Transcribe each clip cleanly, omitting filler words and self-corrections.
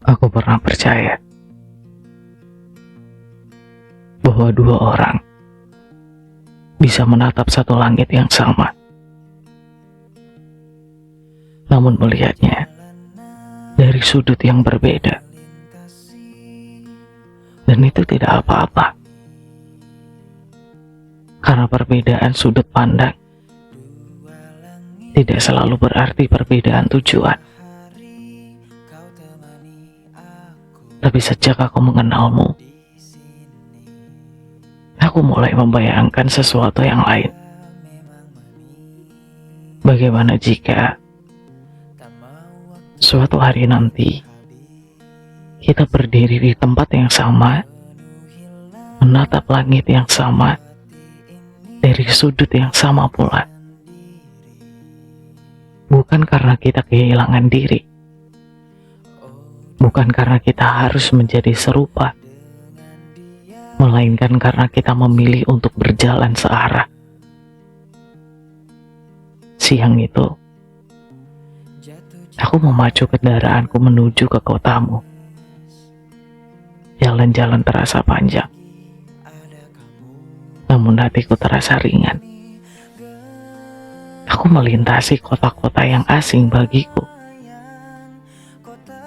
Aku pernah percaya bahwa dua orang bisa menatap satu langit yang sama, namun melihatnya dari sudut yang berbeda. Dan itu tidak apa-apa, karena perbedaan sudut pandang tidak selalu berarti perbedaan tujuan. Tapi sejak aku mengenalmu, aku mulai membayangkan sesuatu yang lain. Bagaimana jika suatu hari nanti kita berdiri di tempat yang sama, menatap langit yang sama, dari sudut yang sama pula. Bukan karena kita kehilangan diri, bukan karena kita harus menjadi serupa, melainkan karena kita memilih untuk berjalan searah. Siang itu, aku memacu kendaraanku menuju ke kotamu. Jalan-jalan terasa panjang, namun hatiku terasa ringan. Aku melintasi kota-kota yang asing bagiku,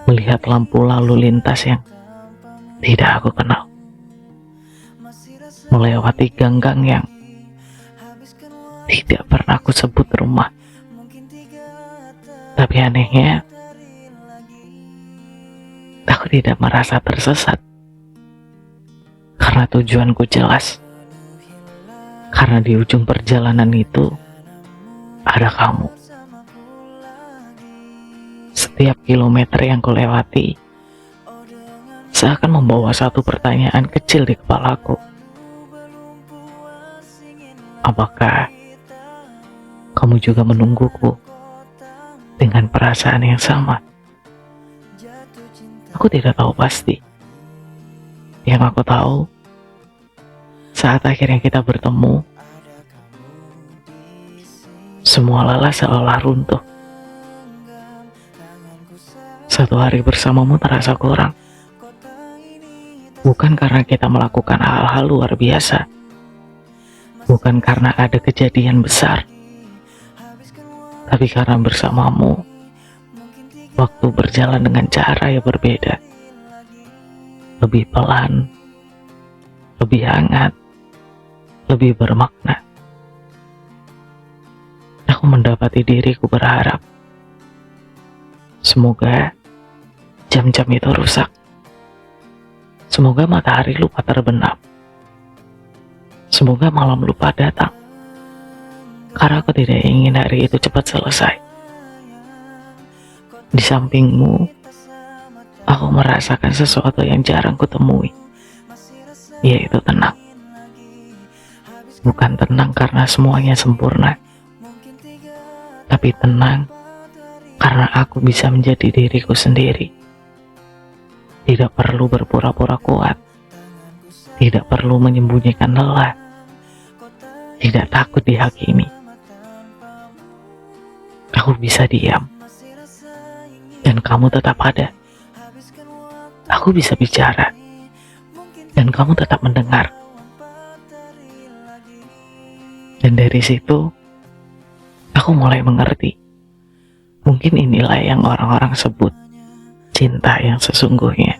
melihat lampu lalu lintas yang tidak aku kenal, melewati gang-gang yang tidak pernah aku sebut rumah. Tapi anehnya, aku tidak merasa tersesat, karena tujuanku jelas. Karena di ujung perjalanan itu ada kamu. Setiap kilometer yang kulewati seakan membawa satu pertanyaan kecil di kepalaku. Apakah kamu juga menungguku dengan perasaan yang sama? Aku tidak tahu pasti. Yang aku tahu, saat akhirnya kita bertemu, semua lelah seolah runtuh. Satu hari bersamamu terasa kurang. Bukan karena kita melakukan hal-hal luar biasa, bukan karena ada kejadian besar, tapi karena bersamamu, waktu berjalan dengan cara yang berbeda. Lebih pelan, lebih hangat, lebih bermakna. Aku mendapati diriku berharap, semoga jam-jam itu rusak. Semoga matahari lupa terbenam. Semoga malam lupa datang. Karena aku tidak ingin hari itu cepat selesai. Di sampingmu, aku merasakan sesuatu yang jarang kutemui, yaitu tenang. Bukan tenang karena semuanya sempurna, tapi tenang karena aku bisa menjadi diriku sendiri. Tidak perlu berpura-pura kuat, tidak perlu menyembunyikan lelah, tidak takut dihakimi. Aku bisa diam, dan kamu tetap ada. Aku bisa bicara, dan kamu tetap mendengar. Dan dari situ, aku mulai mengerti. Mungkin inilah yang orang-orang sebut cinta yang sesungguhnya.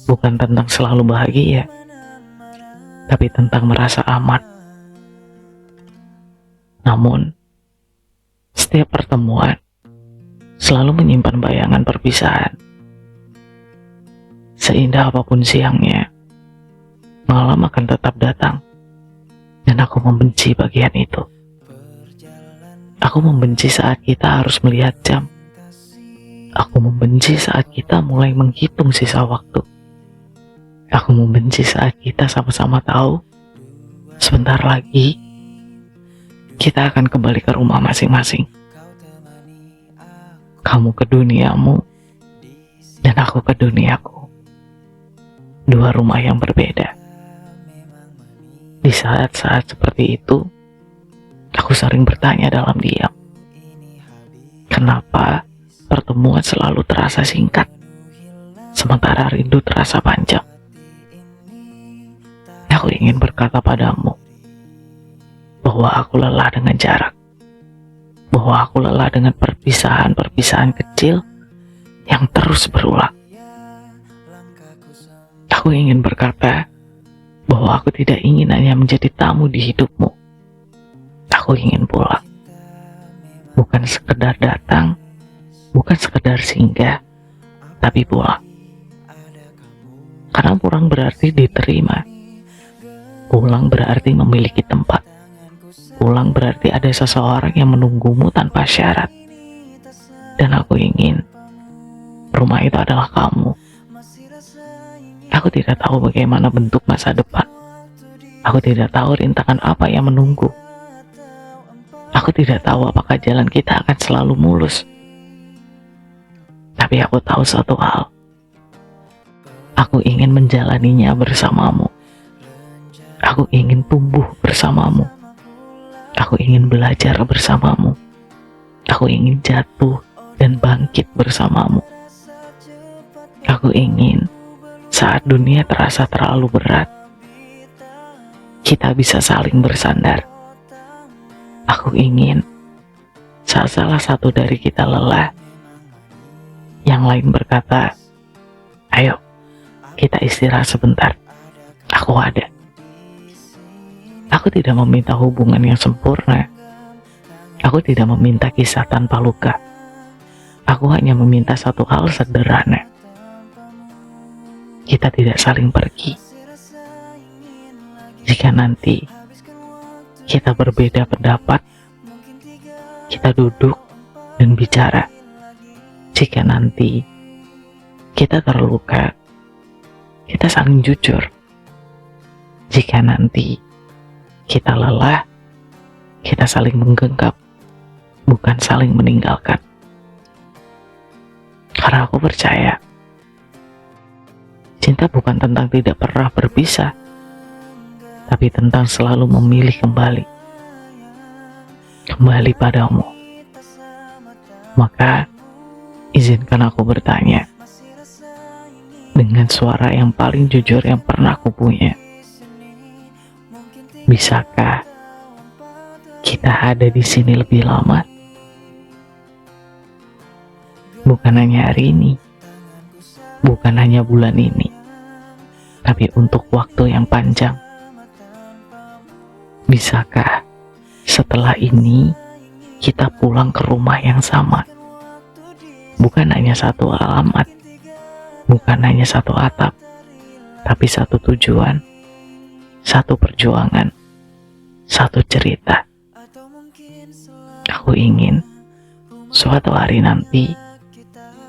Bukan tentang selalu bahagia, tapi tentang merasa aman. Namun, setiap pertemuan selalu menyimpan bayangan perpisahan. Seindah apapun siangnya, malam akan tetap datang. Dan aku membenci bagian itu. Aku membenci saat kita harus melihat jam. Aku membenci saat kita mulai menghitung sisa waktu. Aku membenci saat kita sama-sama tahu sebentar lagi kita akan kembali ke rumah masing-masing. Kamu ke duniamu dan aku ke duniaku. Dua rumah yang berbeda. Di saat-saat seperti itu, aku sering bertanya dalam diam, kenapa pertemuan selalu terasa singkat, sementara rindu terasa panjang. Aku ingin berkata padamu bahwa aku lelah dengan jarak, bahwa aku lelah dengan perpisahan-perpisahan kecil yang terus berulang. Aku ingin berkata bahwa aku tidak ingin hanya menjadi tamu di hidupmu. Aku ingin pulang, bukan sekedar datang, bukan sekedar singgah, tapi pulang. Karena pulang berarti diterima. Pulang berarti memiliki tempat. Pulang berarti ada seseorang yang menunggumu tanpa syarat. Dan aku ingin rumah itu adalah kamu. Aku tidak tahu bagaimana bentuk masa depan. Aku tidak tahu rintangan apa yang menunggu. Aku tidak tahu apakah jalan kita akan selalu mulus. Tapi aku tahu satu hal. Aku ingin menjalaninya bersamamu. Aku ingin tumbuh bersamamu. Aku ingin belajar bersamamu. Aku ingin jatuh dan bangkit bersamamu. Aku ingin saat dunia terasa terlalu berat, kita bisa saling bersandar. Aku ingin saat salah satu dari kita lelah, yang lain berkata, "Ayo, kita istirahat sebentar. Aku ada." Aku tidak meminta hubungan yang sempurna. Aku tidak meminta kisah tanpa luka. Aku hanya meminta satu hal sederhana. Kita tidak saling pergi. Jika nanti kita berbeda pendapat, kita duduk dan bicara. Jika nanti kita terluka, kita saling jujur. Jika nanti kita lelah, kita saling menggenggam, bukan saling meninggalkan. Karena aku percaya, cinta bukan tentang tidak pernah berpisah, tapi tentang selalu memilih kembali padamu. Maka, izinkan aku bertanya, dengan suara yang paling jujur yang pernah aku punya. Bisakah kita ada di sini lebih lama? Bukan hanya hari ini, bukan hanya bulan ini, tapi untuk waktu yang panjang. Bisakah setelah ini kita pulang ke rumah yang sama? Bukan hanya satu alamat, bukan hanya satu atap, tapi satu tujuan, satu perjuangan, satu cerita. Aku ingin suatu hari nanti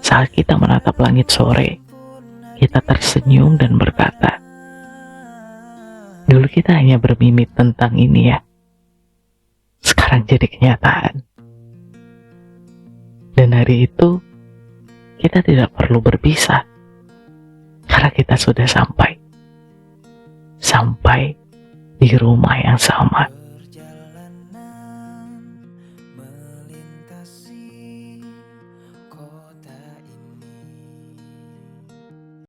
saat kita menatap langit sore, kita tersenyum dan berkata, dulu kita hanya bermimpi tentang ini ya, sekarang jadi kenyataan. Dan hari itu kita tidak perlu berpisah, karena kita sudah sampai di rumah yang sama.